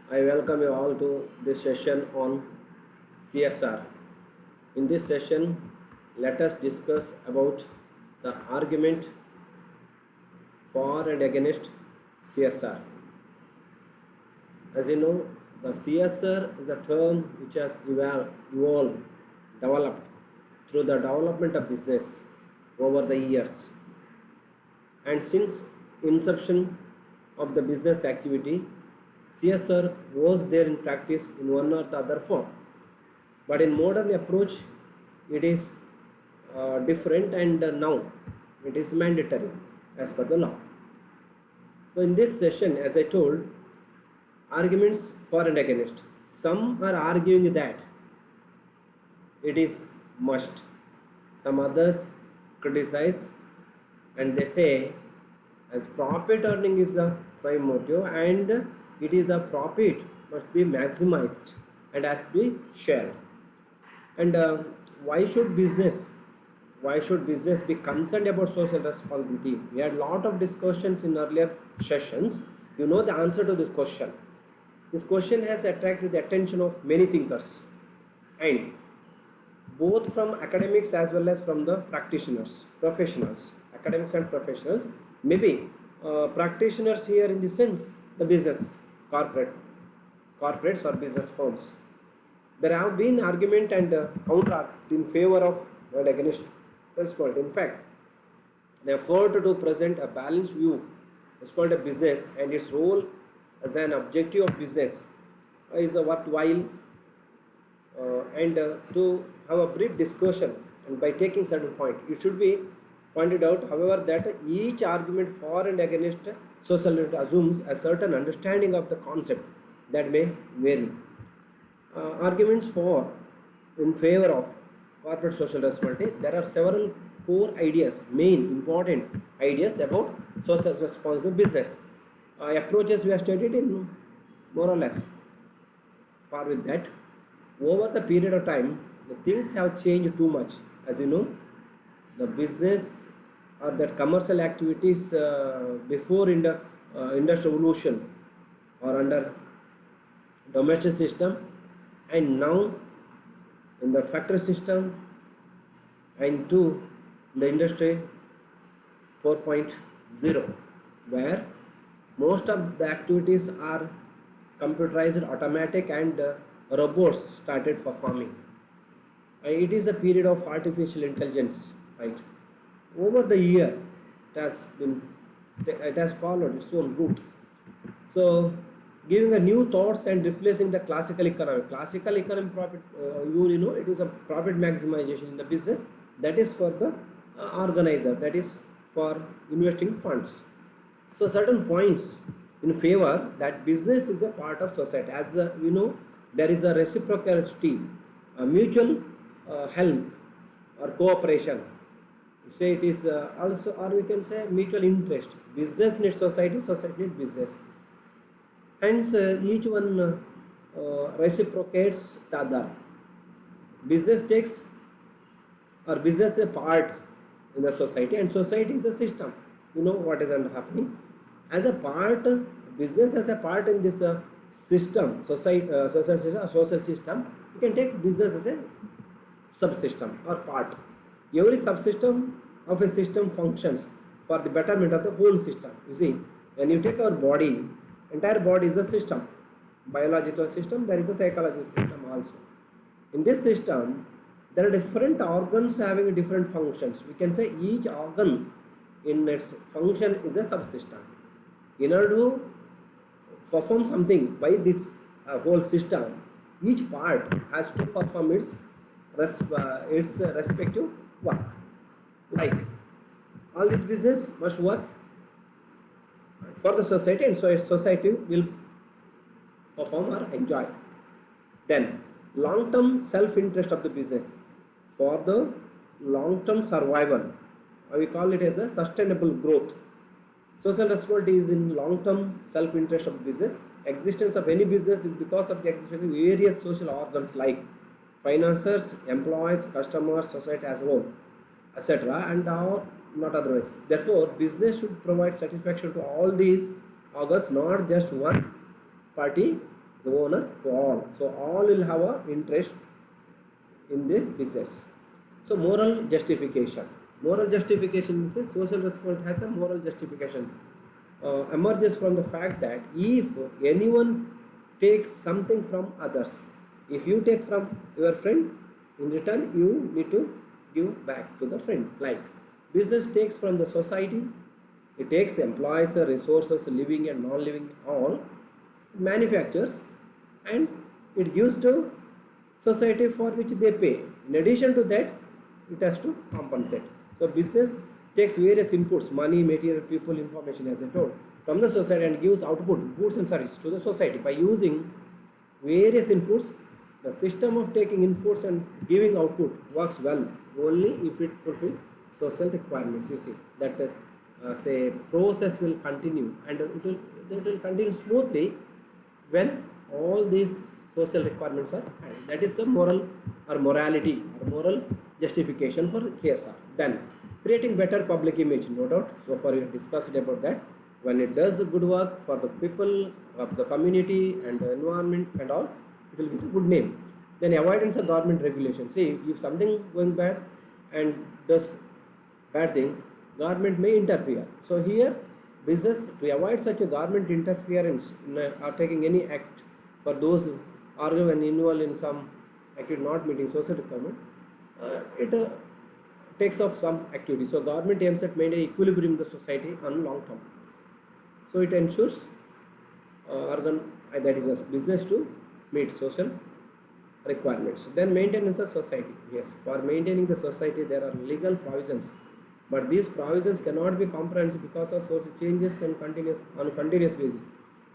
I welcome you all to this session on CSR. In this session, let us discuss about the argument for and against CSR. As you know, the CSR is a term which has evolved, developed through the development of business over the years. And since inception of the business activity, CSR was there in practice in one or the other form. But in modern approach, it is different, and now it is mandatory as per the law. So in this session, as I told, arguments for and against. Some are arguing that it is must. Some others criticize and they say as profit earning is the prime motive, and it is the profit must be maximized and has to be shared. And why should business why should business be concerned about social responsibility? We had a lot of discussions in earlier sessions. You know the answer to this question. This question has attracted the attention of many thinkers, and both from academics as well as from the professionals, academics and professionals. Maybe practitioners here in the sense the business, corporates or business firms. There have been argument and counter in favor of and against this called. In fact, the effort to present a balanced view is called a business and its role as an objective of business is a worthwhile, and to have a brief discussion and by taking certain point. It should be pointed out, however, that each argument for and against social assumes a certain understanding of the concept that may vary. Arguments for in favor of corporate social responsibility, there are several core ideas, main important ideas about social responsible business. Approaches we have studied in more or less par with that. Over the period of time, the things have changed too much. As you know, the business or that commercial activities before in the industrial revolution or under domestic system, and now in the factory system, and to the industry 4.0, where most of the activities are computerized, automatic, and robots started performing. It is a period of artificial intelligence, right? Over the year, it has followed its own route. So, giving a new thoughts and replacing the classical economy. Classical economy profit, you know, it is a profit maximization in the business. That is for the organizer. That is for investing funds. So, certain points in favor that business is a part of society. As you know, there is a reciprocity, a mutual help or cooperation. Say it is also, or we can say mutual interest. Business needs society, society needs business. Hence, each one reciprocates the other. Business takes or business is a part in the society, and society is a system. You know what is happening. As a part, business as a part in this system, social system, you can take business as a subsystem or part. Every subsystem of a system functions for the betterment of the whole system. You see, when you take our body, entire body is a system, biological system. There is a psychological system also. In this system, there are different organs having different functions. We can say each organ in its function is a subsystem. In order to perform something by this whole system, each part has to perform its respective work. Like all this business must work for the society, and so society will perform or enjoy. Then long-term self-interest of the business for the long-term survival, we call it as a sustainable growth. Social responsibility is in long-term self-interest of business. Existence of any business is because of the existence of various social organs like financiers, employees, customers, society as a whole, etc., and not otherwise. Therefore, business should provide satisfaction to all these organs, not just one party the owner to all. So all will have a interest in the business. So moral justification. Moral justification is a social responsibility has a moral justification. Emerges from the fact that if anyone takes something from others, if you take from your friend, in return you need to give back to the friend. Like business takes from the society, it takes employees, resources, living and non-living, all manufactures, and it gives to society for which they pay. In addition to that, it has to compensate. So business takes various inputs, money, material, people, information, as I told, from the society and gives output, goods and service to the society. By using various inputs, the system of taking inputs and giving output works well only if it fulfills social requirements. You see that say process will continue, and it will continue smoothly when all these social requirements are met. That is the moral or morality or moral justification for CSR. Then creating better public image, no doubt. So far we have discussed about that. When it does the good work for the people of the community and the environment and all, it will get a good name. Then avoidance of government regulation. See, if something going bad and does bad thing, government may interfere. So here, business, to avoid such a government interference in or taking any act for those who are involved in some activity not meeting social requirement, it takes off some activity. So government aims at maintaining equilibrium in the society on long term. So it ensures that is a business to meet social requirements. Then maintenance of society. Yes, for maintaining the society there are legal provisions, but these provisions cannot be compromised because of social changes and on a continuous basis.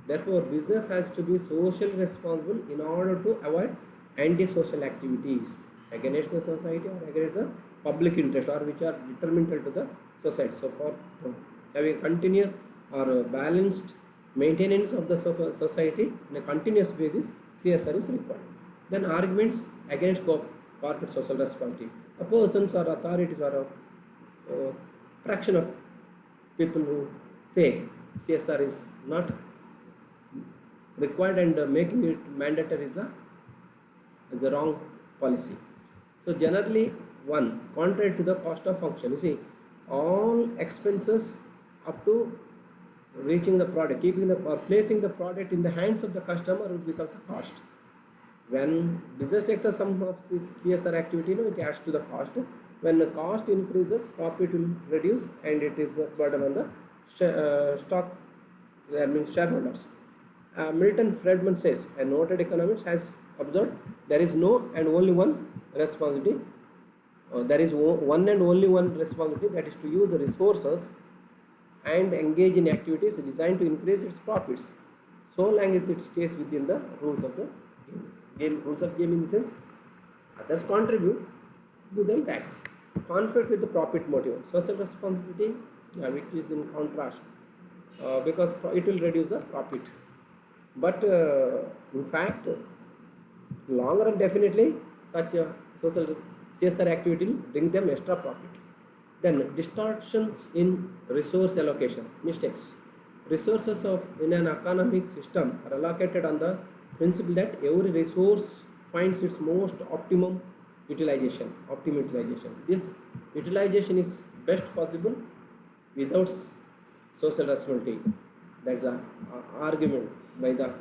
Therefore, business has to be socially responsible in order to avoid anti-social activities against the society or against the public interest, or which are detrimental to the society. So for having continuous or balanced maintenance of the society on a continuous basis, CSR is required. Then arguments against corporate social responsibility. A persons or authorities or a fraction of people who say CSR is not required and making it mandatory is the wrong policy. So generally, one, contrary to the cost of function. You see, all expenses up to reaching the product, keeping the or placing the product in the hands of the customer becomes a cost. When business takes a sum of CSR activity, it adds to the cost. When the cost increases, profit will reduce, and it is a burden on the stock, that means shareholders. Milton Friedman says, a noted economist has observed, there is no and only one responsibility. There is one and only one responsibility, that is to use the resources and engage in activities designed to increase its profits, so long as it stays within the rules of the game. Rules of game in the sense, others contribute, do them tax. Conflict with the profit motive. Social responsibility, which is in contrast, because it will reduce the profit. But in fact, longer run definitely such a social CSR activity will bring them extra profit. Then distortions in resource allocation, mistakes. Resources in an economic system are allocated on the principle that every resource finds its most optimum utilization. This utilization is best possible without social responsibility. That's an argument by the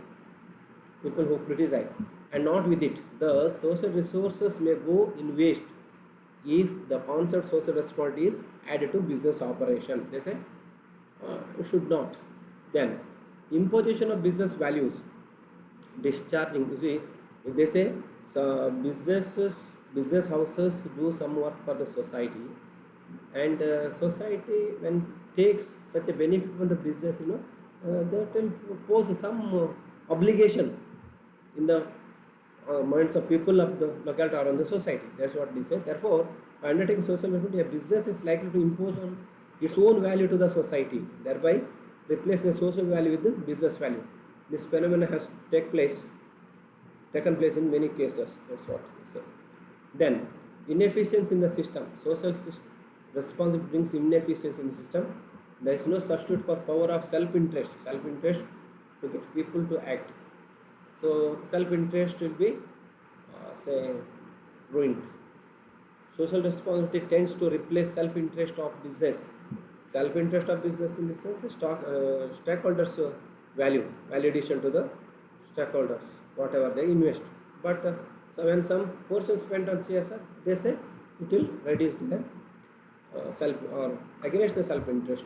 people who criticize, and not with it. The social resources may go in waste if the concept social responsibility is added to business operation. They say it should not. Then imposition of business values, discharging. You see, if they say so business houses do some work for the society, and society when takes such a benefit from the business, that will pose some obligation in the minds of people of the locality or on the society. That's what they say. Therefore, by undertaking social responsibility, a business is likely to impose on its own value to the society, thereby replace the social value with the business value. This phenomenon has taken place in many cases. That's what they say. Then, inefficiency in the system. Social responsibility brings inefficiency in the system. There is no substitute for power of self-interest to get people to act. So self-interest will be say ruined. Social responsibility tends to replace self-interest of business. Self-interest of business in the sense stakeholders validation to the stakeholders, whatever they invest. But so when some portion spent on CSR, they say it will reduce their self or against the self-interest.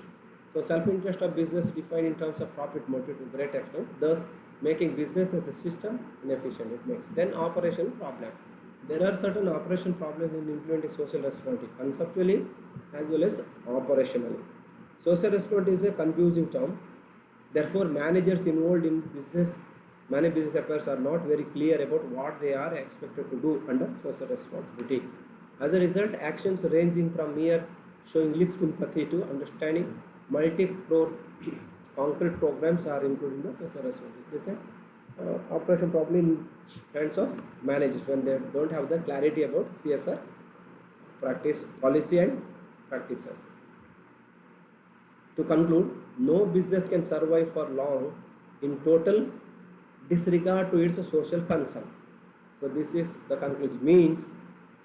So self-interest of business defined in terms of profit motive to great extent, thus making business as a system inefficient. It makes then operation problem. There are certain operation problems in implementing social responsibility conceptually as well as operationally. Social responsibility is a confusing term. Therefore, managers involved in business, many business affairs are not very clear about what they are expected to do under social responsibility. As a result, actions ranging from mere showing lip sympathy to understanding multi-crore concrete programs are included in the social responsibility. This is operation probably in hands of managers when they don't have the clarity about CSR practice, policy and practices. To conclude, no business can survive for long in total disregard to its social concern. So this is the conclusion. Means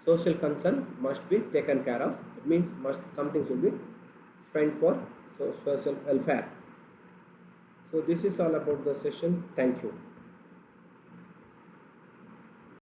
social concern must be taken care of. It means must something should be spent for social welfare. So this is all about the session. Thank you.